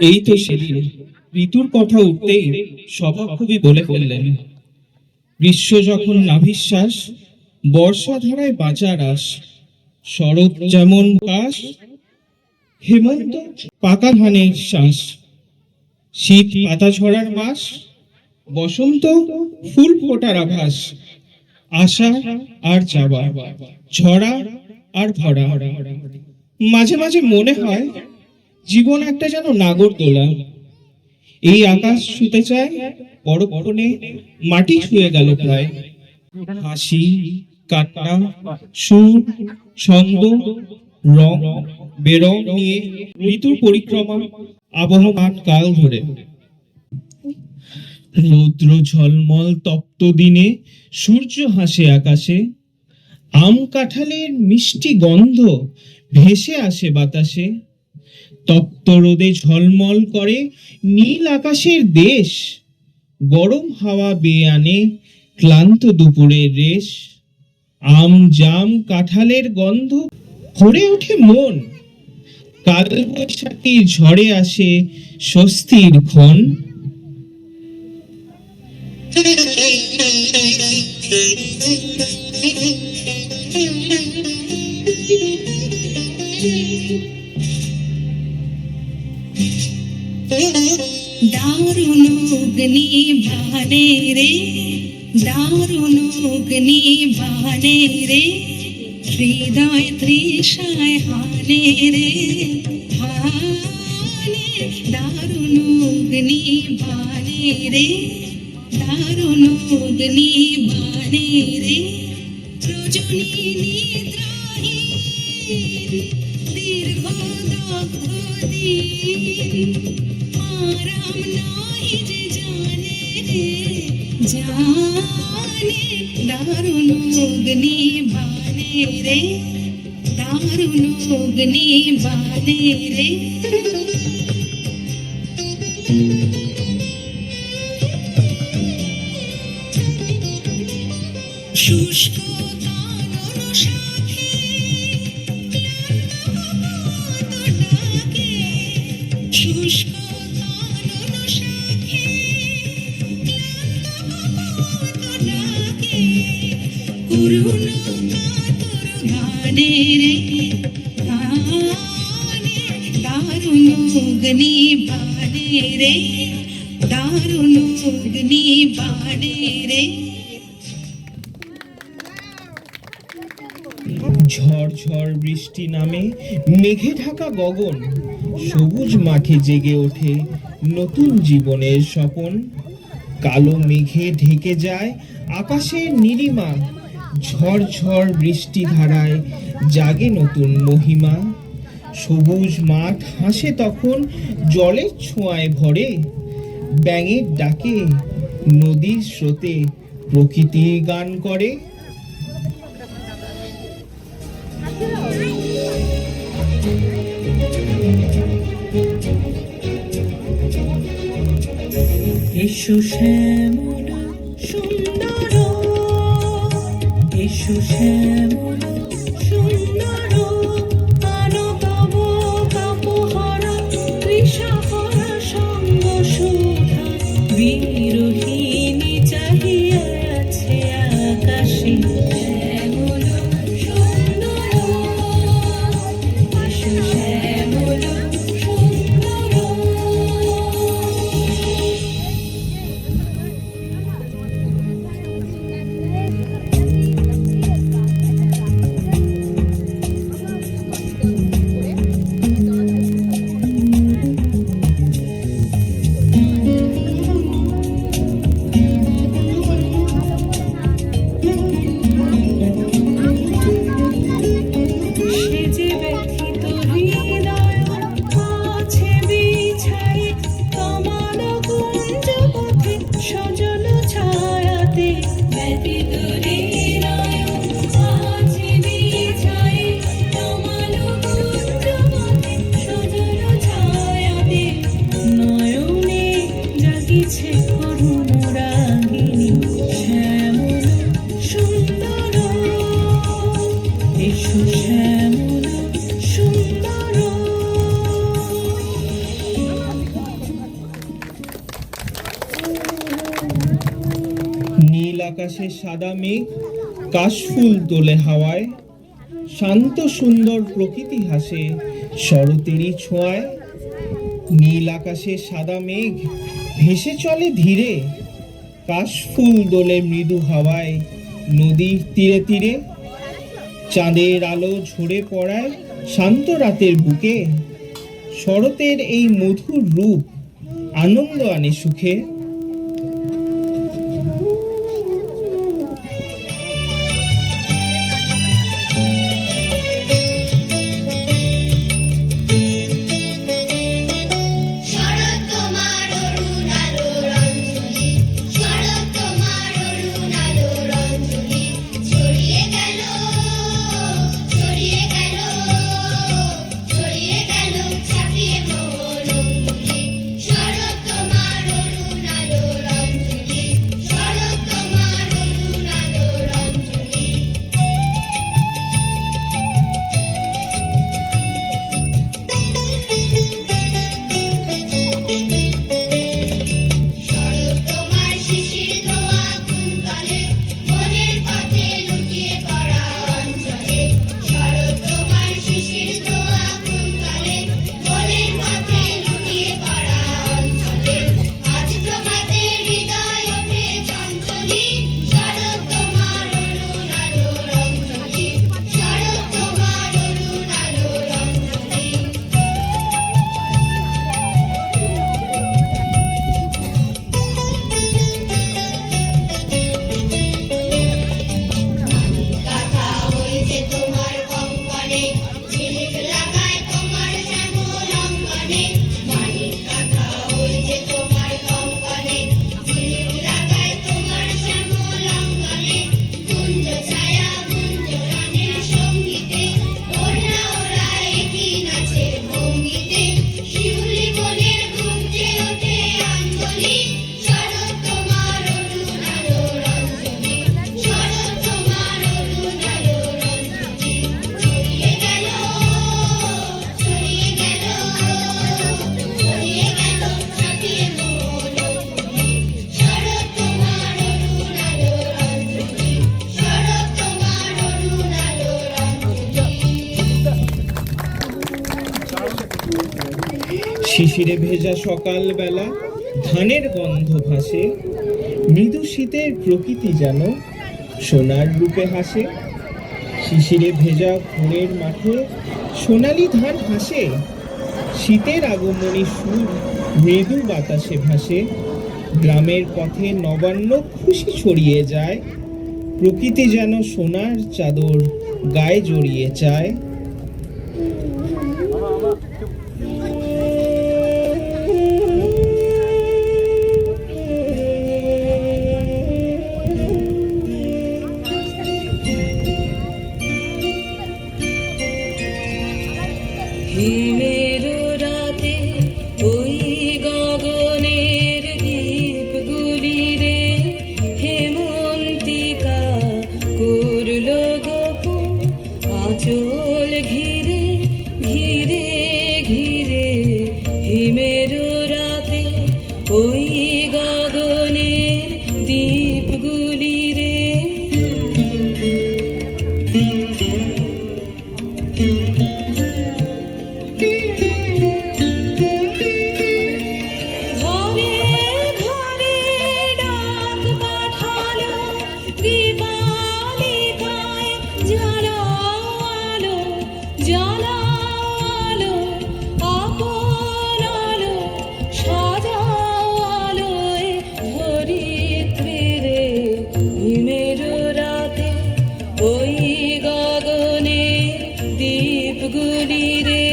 এই তো সেদিন ঋতুর কথা উঠতেই সভাকবি বলে ফেললেন, গ্রীষ্ম যখন নাভিশ্বাস, বর্ষা ধারায় বাঁচা রাস, শরৎ যেমন কাশ, হেমন্ত পাকা ধানের শ্বাস, শীত পাতা ঝরার মাস, বসন্ত ফুল ফোটার আভাস, আশা আর যাওয়া, ঝরা আর ভরা। মাঝে মাঝে মনে হয় জীবন একটা যেন নাগরদোলা, এই আকাশ ছুতে চায়, পরক্ষণে মাটি ছুঁয়ে গেল প্রায়। হাসি, কান্না, সুর, ছন্দ, রং বেরং নিয়ে ঋতুর পরিক্রমা আবহমান কাল ধরে। রৌদ্র ঝলমল তপ্ত দিনে সূর্য হাসে আকাশে, আম কাঁঠালের মিষ্টি গন্ধ ভেসে আসে বাতাসে, তপ্ত রোদে ঝলমল করে নীল আকাশের দেশ, গরম হাওয়া বেয়ে আনে ক্লান্ত দুপুরের রেশ, আম জাম কাঁঠালের গন্ধ ভরে ওঠে মন, কাল বৈশাখী ঝড়ে আসে স্বস্তির ক্ষণ। দারুণ অগ্নি বাহানে রে, দারুণ অগ্নি বাহানে রে, হৃদয় তৃষায় হানে রে হানে। দারুণ অগ্নি বাহানে রে, দারুণ অগ্নি বাহানে রে, রজনী নিদ্রাহীন দীর্ঘ দগ্ধ দিন, আরাম নাহি যে জানে রে জানে। দারুণ অগ্নি বানে রে, দারুণ অগ্নি বানে রে। শুষ্ক কানন সাথে শুষ্ক কানন সাথে করুণ কাতর গানে রে গানে। দারুণ অগ্নি বানে রে, দারুণ অগ্নি বানে রে। ঝড় ঝড় বৃষ্টি নামে মেঘে ঢাকা গগন, সবুজ মাঠে জেগে ওঠে নতুন জীবনের স্বপন, কালো মেঘে ঢেকে যায় আকাশের নীলিমা, ঝড় ঝড় বৃষ্টি ধারায় জাগে নতুন মহিমা, সবুজ মাঠ হাসে তখন জলের ছোঁয়ায় ভরে, ব্যাঙের ডাকে নদীর স্রোতে প্রকৃতি গান করে। এসো শ্যামলা সুন্দর, এসো শ্যামলা সুন্দর, আনো তব কাপহরা তৃষাহরা সঙ্গ সুধা, বিরোহিণী চাহিয়া আছে আকাশে শ্যামলা সুন্দর, এসো শ্যামলা সুন্দর। আকাশে সাদা মেঘ কাশফুল তোলে হাওয়ায়, শান্ত সুন্দর প্রকৃতি হাসে শরতেরই ছোঁয়ায়। নীল আকাশে সাদা মেঘ ভেসে চলে ধীরে, কাশফুল দোলে মৃদু হাওয়ায় নদীর তীরে তীরে। চাঁদের আলো ঝরে পড়ায় শান্ত রাতের বুকে, শরতের এই মধুর রূপ আনন্দ আনে সুখে। শরৎ তোমার অরুণ আলো রঞ্জনী, শরৎ তোমার অরুণ আলো রঞ্জনী, ছড়িয়ে গেল, ছড়িয়ে গেল, ছড়িয়ে গেল ছাপিয়ে মোর অঙ্গুলি। শরৎ তোমার অরুণ আলো রঞ্জনী, শরৎ তোমার অরুণ আলো রঞ্জনী। শরৎ তোমার শিশির ধোয়া কুন্তলে, মনের পথে লুটিয়ে পড়া অঞ্চলে। শরৎ তোমার শিশির ধোয়া কুন্তলে, মনের পথে লুটিয়ে পড়া অঞ্চলে। আজ প্রভাতে হৃদয় ওঠে চঞ্চলী, শরৎ তোমার অরুণ আলো রঞ্জনী, শরৎ তোমার অরুণ আলো রঞ্জনী। কথা হইছে তোমার কঙ্কনে, ঝিলিক লাগায় তোমার শ্যামল অঙ্গনে। মানিক কথা হইছে তোমার কঙ্কনে, ঝিলিক লাগায় তোমার শ্যামল অঙ্গনে। কুঞ্জ ছায়া কুঞ্জ গানের সঙ্গীতে, ওরা ওরা একই নাচের ভঙ্গিতে। শিউলি বনের গুঞ্জে ওঠে আঞ্জলি, শরৎ তোমার অরুণ আলো রঞ্জনী, শরৎ তোমার অরুণ আলো রঞ্জনী। ছড়িয়ে গেল, ছড়িয়ে গেল, ছড়িয়ে গেল ছাপিয়ে মোর অঙ্গুলি। শরৎ তোমার অরুণ আলো রঞ্জনী, শরৎ তোমার অরুণ আলো রঞ্জনী। শিশিরে ভেজা সকাল বেলা ধানের গন্ধ ভাসে, মৃদু শীতের প্রকৃতি যেন সোনার রূপে হাসে। শিশিরে ভেজা ভোরের মাঠে সোনালি ধান হাসে, শীতের আগমনী সুর মৃদু বাতাসে ভাসে। গ্রামের পথে নবান্ন খুশি ছড়িয়ে যায়, প্রকৃতি যেন সোনার চাদর গায়ে জড়িয়ে চায়। হিমের রাতে ওই গগনের দ্বীপগুলি রে, হেমন্তিকা করল গোপন আঁচল ঘিরে ঘিরে ঘিরে। হিমের রাতে ওই গগনের দ্বীপগুলি রে। ঘরে ঘরে ডাক পাঠালো, দীপালিকায় জ্বালালো, জ্বালালো আপন আলো, সাজালোয় ধরিত্রী রে। হিমের রাতে ওই গগনের দ্বীপগুলি রে।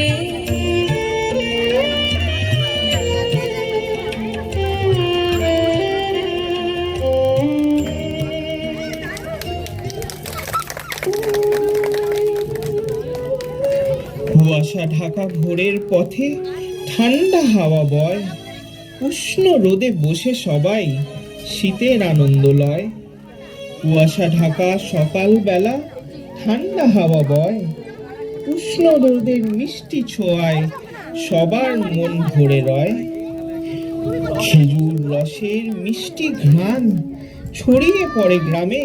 কুয়াশা ঢাকা ভোরের পথে ঠান্ডা হাওয়া বয়, উষ্ণ রোদে বসে সবাই শীতের আনন্দ লয়। কুয়াশা ঢাকা সকাল বেলা ঠান্ডা হাওয়া বয়, উষ্ণ রোদের মিষ্টি ছোঁয়ায় সবার মন ভরে রয়। খেজুর রসের মিষ্টি ঘ্রাণ ছড়িয়ে পড়ে গ্রামে,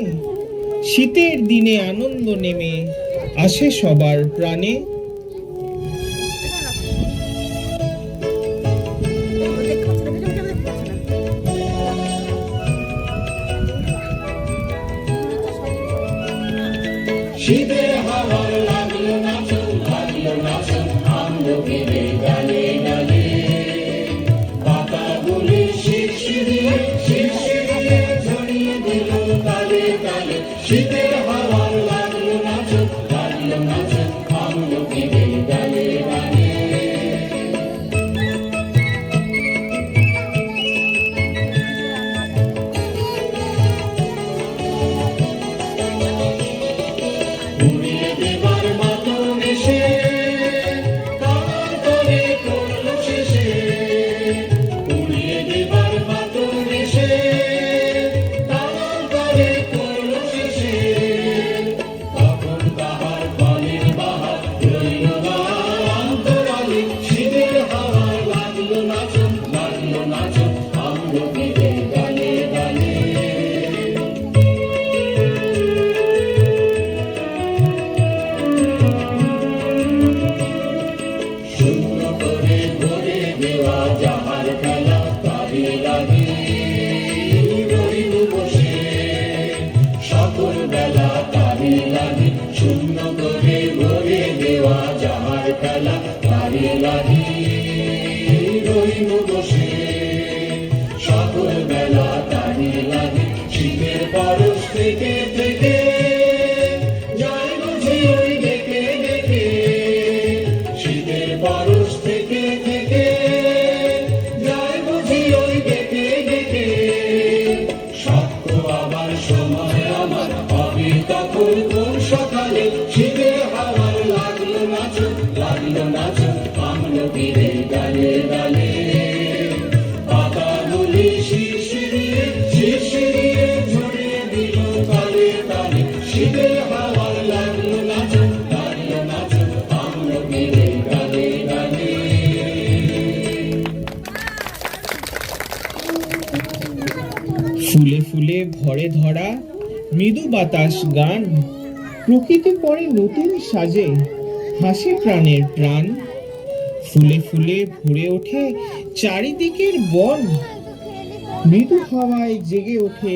শীতের দিনে আনন্দ নেমে আসে সবার প্রাণে। শীতের হাওয়ার লাগলো নাচন, লাগলো নাচন আমলকির ডালে ডালে। পাতাগুলি শিরশিরিয়ে শিরশিরিয়ে ঝরিয়ে দিল তালে তালে। শীতের হাওয়ার লাগলো নাচন, লাগলো নাচন আমলকির ডালে ডালে। উড়িয়ে দেবার মাতন এসে কামান করে করলো শেষে। উড়িয়ে দেবার মাতন এসে কামান করে করলো শেষে। তখন তাহার ফলের বাহার রইল না অন্তরালে। শীতের হাওয়ার লাগলো নাচন, লাগলো নাচন আমলকির ডালে ডালে। শূন্য করে ভরে দেওয়া যাহার খেলা তারে লাগে রইল বসে। সকল বেলা তারে লাগে, শূন্য করে ভরে দেওয়া যাহার খেলা তারে লাগে রইল বসে। সকল বেলা তারে লাগে, শীতের পরশ থেকে থেকে যায় বুঝি ওই ডেকে ডেকে। শীতের পরশ থেকে থেকে যায় বুঝি ওই ডেকে ডেকে। শক্ত আবার সময় আমার হবে তখন কোন সকালে। শীতের হাওয়ার লাগলো নাচন, লাগলো নাচন আমলকির ডালে ডালে। পাতাগুলি শিরশিরিয়ে শিরশিরিয়ে ঝরিয়ে দিল তালে তালে। শীতের হাওয়ার লাগলো নাচন, লাগলো নাচন আমলকির ডালে ডালে। ফুলে ফুলে ভরে ধরা মৃদু বাতাস গান, প্রকৃতি পরে নতুন সাজে হাসে প্রাণের প্রাণ। ফুলে ফুলে ভরে ওঠে চারিদিকের বন, মৃদু হাওয়ায় জেগে ওঠে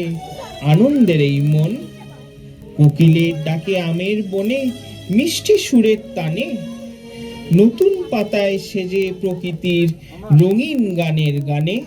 আনন্দের এই মন। কোকিলের ডাকে আমের বনে মিষ্টি সুরের তানে, নতুন পাতায় সেজে প্রকৃতির রঙিন গানের গানে।